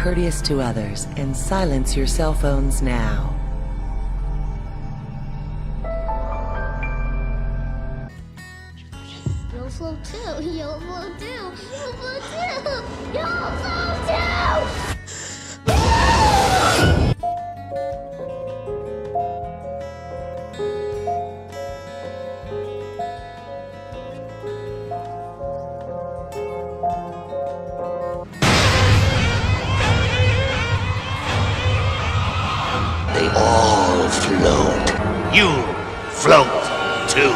courteous to others and silence your cell phones now. You'll float too. You'll float too. You'll float too. You'll float too. They all float. You float too.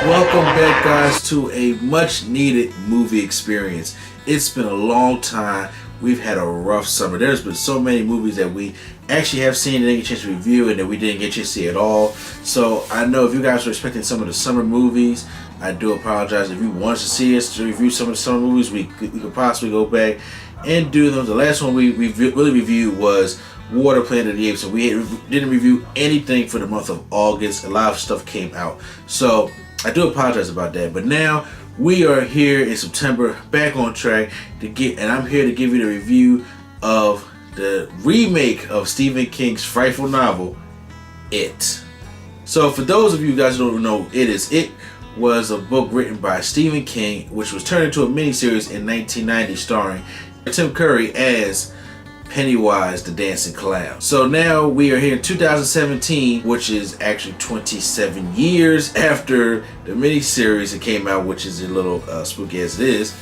Welcome back, guys, to a much needed movie experience. It's been a long time. We've had a rough summer. There's been so many movies that we actually have seen and didn't get a chance to review and that we didn't get a chance to see at all. So I know if you guys were expecting some of the summer movies, I do apologize. If you want to see us to review some of the summer movies, we could possibly go back and do them. The last one we really reviewed was Water Planet of the Apes, and we didn't review anything for the month of August. A lot of stuff came out, so I do apologize about that. But now we are here in September, back on track and I'm here to give you the review of the remake of Stephen King's frightful novel, It. So for those of you guys who don't know, It was a book written by Stephen King, which was turned into a miniseries in 1990, starring Tim Curry as Pennywise the Dancing Clown. So now we are here in 2017, which is actually 27 years after the miniseries that came out, which is a little spooky as it is.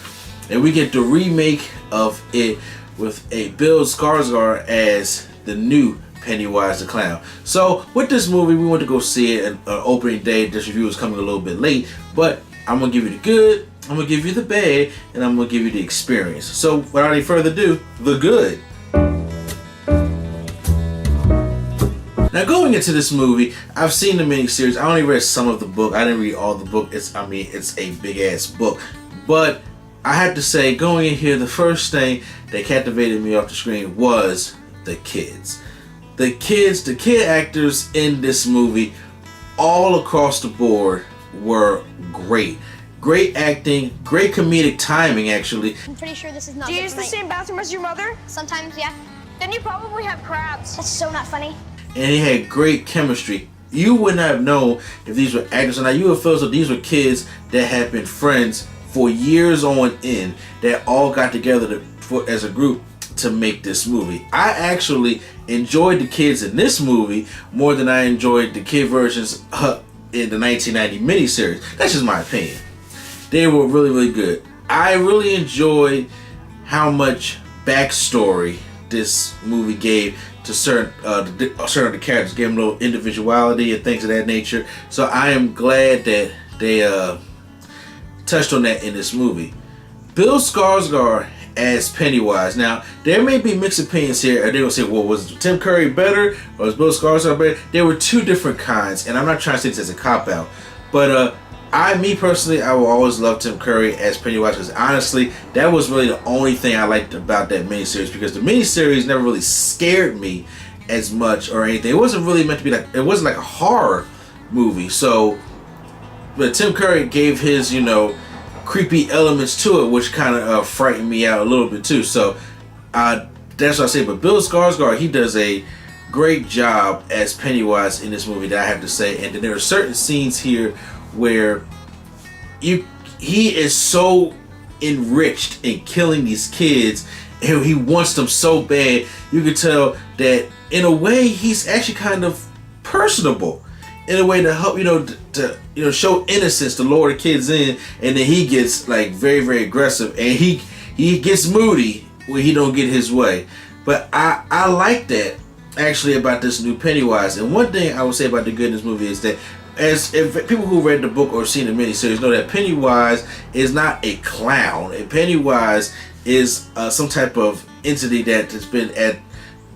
And we get the remake of It with a Bill Skarsgård as the new Pennywise the Clown. So with this movie, we went to go see it on opening day. This review is coming a little bit late, but I'm going to give you the good, I'm going to give you the bad, and I'm going to give you the experience. So without any further ado, the good. Now going into this movie, I've seen the miniseries. I only read some of the book. I didn't read all the book. It's a big ass book. But I have to say, going in here, the first thing that captivated me off the screen was the kids. The kid actors in this movie, all across the board, were great. Great acting, great comedic timing, actually. I'm pretty sure this is not. Do you use the same bathroom as your mother? Sometimes, yeah. Then you probably have crabs. That's so not funny. And he had great chemistry. You wouldn't have known if these were actors or not. You would feel so these were kids that had been friends for years on end, that all got together as a group to make this movie. I actually enjoyed the kids in this movie more than I enjoyed the kid versions in the 1990 miniseries. That's just my opinion. They were really, really good. I really enjoyed how much backstory this movie gave to certain of the characters, gave them a little individuality and things of that nature. So I am glad that they touched on that in this movie. Bill Skarsgård as Pennywise. Now, there may be mixed opinions here. They're going to say, well, was Tim Curry better or was Bill Skarsgård better? There were two different kinds, and I'm not trying to say this as a cop-out, but me personally, I will always love Tim Curry as Pennywise, because honestly, that was really the only thing I liked about that miniseries, because the miniseries never really scared me as much or anything. It wasn't really meant to be it wasn't like a horror movie. So, but Tim Curry gave his, creepy elements to it, which kind of frightened me out a little bit too. So, that's what I say. But Bill Skarsgård, he does a great job as Pennywise in this movie, that I have to say. And then there are certain scenes here where he is so enriched in killing these kids, and he wants them so bad. You can tell that in a way he's actually kind of personable, in a way to help to show innocence, to lure the kids in, and then he gets like very, very aggressive, and he gets moody when he don't get his way. But I like that actually about this new Pennywise. And one thing I would say about the good in this movie is that, as if people who read the book or seen the miniseries know, that Pennywise is not a clown. And Pennywise is some type of entity that has been at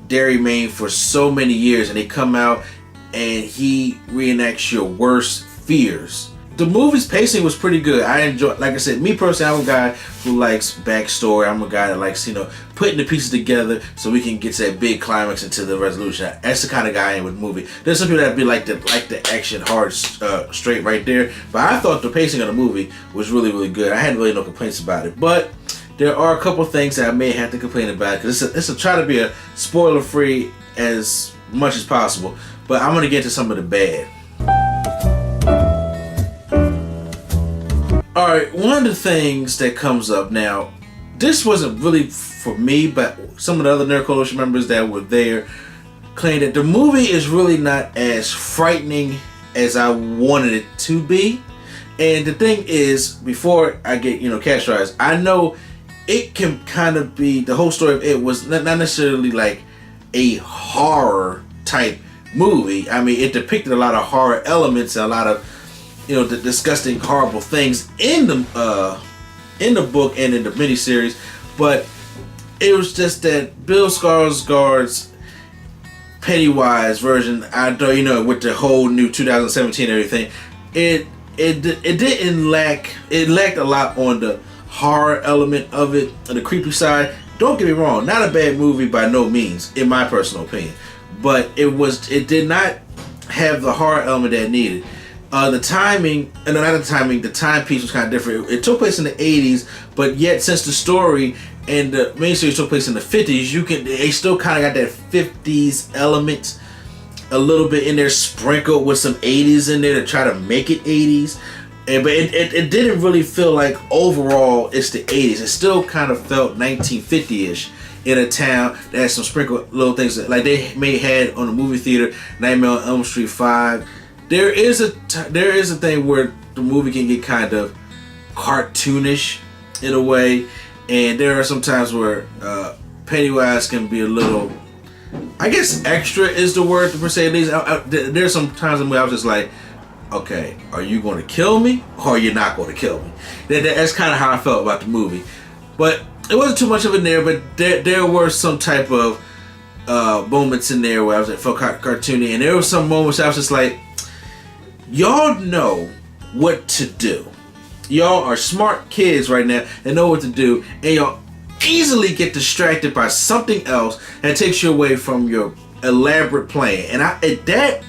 Derry, Maine for so many years, and they come out and he reenacts your worst fears. The movie's pacing was pretty good. I enjoyed, like I said, me personally, I'm a guy who likes backstory. I'm a guy that likes, putting the pieces together so we can get to that big climax into the resolution. That's the kind of guy I am with the movie. There's some people that be like the action hard, straight right there. But I thought the pacing of the movie was really, really good. I had really no complaints about it. But there are a couple things that I may have to complain about because it's a try to be a spoiler free as much as possible. But I'm gonna get to some of the bad. All right, one of the things that comes up now. This wasn't really for me, but some of the other Nerd Coalition members that were there claimed that the movie is really not as frightening as I wanted it to be. And the thing is, before I get categorized, I know it can kind of be, the whole story of it was not necessarily like a horror type movie. I mean, it depicted a lot of horror elements and a lot of the disgusting, horrible things in the book and in the miniseries, but it was just that Bill Skarsgård's Pennywise version. I don't, with the whole new 2017 and everything, it didn't lack. It lacked a lot on the horror element of it, and the creepy side. Don't get me wrong, not a bad movie by no means, in my personal opinion, but it did not have the horror element that it needed. The timing, and not the timing, the timepiece was kind of different. It took place in the 80s, but yet since the story and the miniseries took place in the 50s, they still kind of got that 50s element a little bit in there, sprinkled with some 80s in there to try to make it 80s. But it didn't really feel like overall it's the 80s. It still kind of felt 1950-ish in a town that had some sprinkled little things that, like they may had on the movie theater, Nightmare on Elm Street 5. There is a thing where the movie can get kind of cartoonish in a way, and there are some times where Pennywise can be a little, I guess extra is the word to per se. At least there's some times where I was just like, okay, are you going to kill me or are you not going to kill me? That's kind of how I felt about the movie. But it wasn't too much of it there, but there were some type of moments in there where I felt cartoony, and there were some moments I was just like, y'all know what to do. Y'all are smart kids right now and know what to do, and y'all easily get distracted by something else that takes you away from your elaborate plan. And that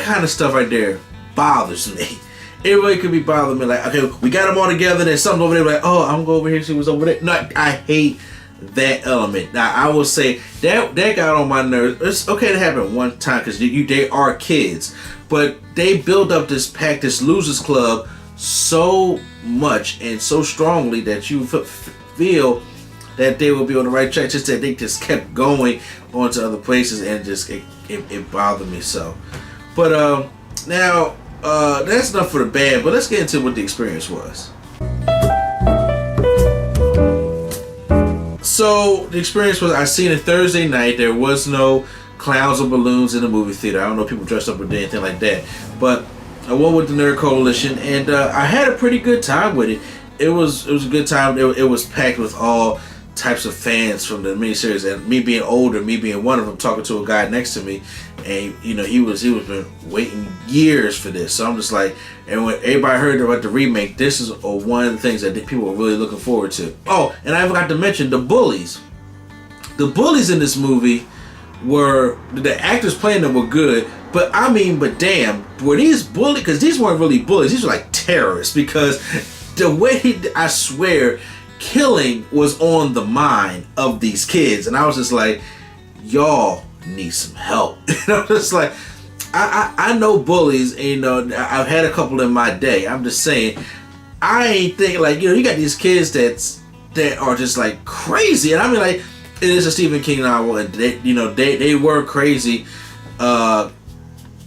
kind of stuff right there bothers me. It really could be bothering me. Like, okay, we got them all together, then something over there, like, oh, I'm gonna go over here and see what's over there. No, I hate that element. Now, I will say that got on my nerves. It's okay to happen one time because they are kids, but they build up this pack, this losers club, so much and so strongly that you feel that they will be on the right track. Just that they just kept going on to other places, and just it bothered me so. But now that's enough for the bad. But let's get into what the experience was. So the experience was, I seen it Thursday night. There was no clowns or balloons in the movie theater. I don't know if people dressed up or did anything like that. But I went with the Nerd Coalition, and I had a pretty good time with it. It was a good time. It was packed with all types of fans from the miniseries, and me being older, me being one of them, talking to a guy next to me, and he was been waiting years for this. So I'm just like, and when everybody heard about the remake, this is one of the things that people were really looking forward to. Oh, and I forgot to mention the bullies. The bullies in this movie were, the actors playing them were good, but damn, were these bullies? Because these weren't really bullies. These were like terrorists, because the way I swear, killing was on the mind of these kids, and I was just like, y'all need some help. And I'm just like, I know bullies, and I've had a couple in my day. I'm just saying, I ain't thinking like, you got these kids that are just like crazy, and I mean, like, it is a Stephen King novel, and they were crazy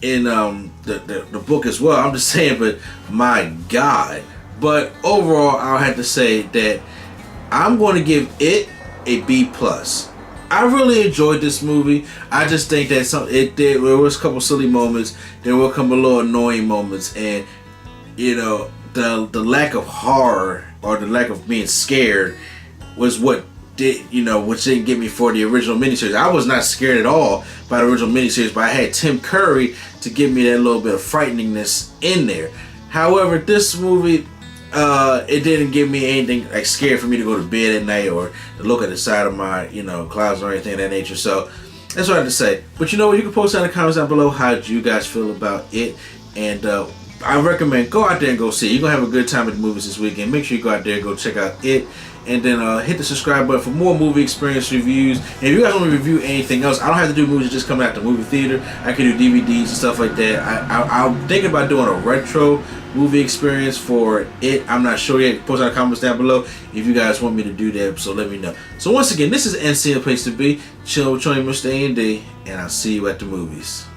in the book as well. I'm just saying, but my God. But overall, I'll have to say that I'm going to give it a B+. I really enjoyed this movie. I just think that there was a couple silly moments. There were a couple little annoying moments, and the lack of horror or the lack of being scared was what which didn't get me for the original miniseries. I was not scared at all by the original miniseries, but I had Tim Curry to give me that little bit of frighteningness in there. However, this movie, it didn't give me anything like scared for me to go to bed at night or to look at the side of my closet or anything of that nature. So that's what I have to say. But you know what? You can post down in the comments down below how you guys feel about it, and I recommend go out there and go see it. You're gonna have a good time at the movies this weekend. Make sure you go out there and go check out it. And then hit the subscribe button for more movie experience reviews. And if you guys want to review anything else, I don't have to do movies just coming out the movie theater. I can do DVDs and stuff like that. I'm thinking about doing a retro movie experience for it. I'm not sure yet. Post in the comments down below if you guys want me to do that. So let me know. So once again, this is NC, a place to be. Chill with Mr. A&D, and I'll see you at the movies.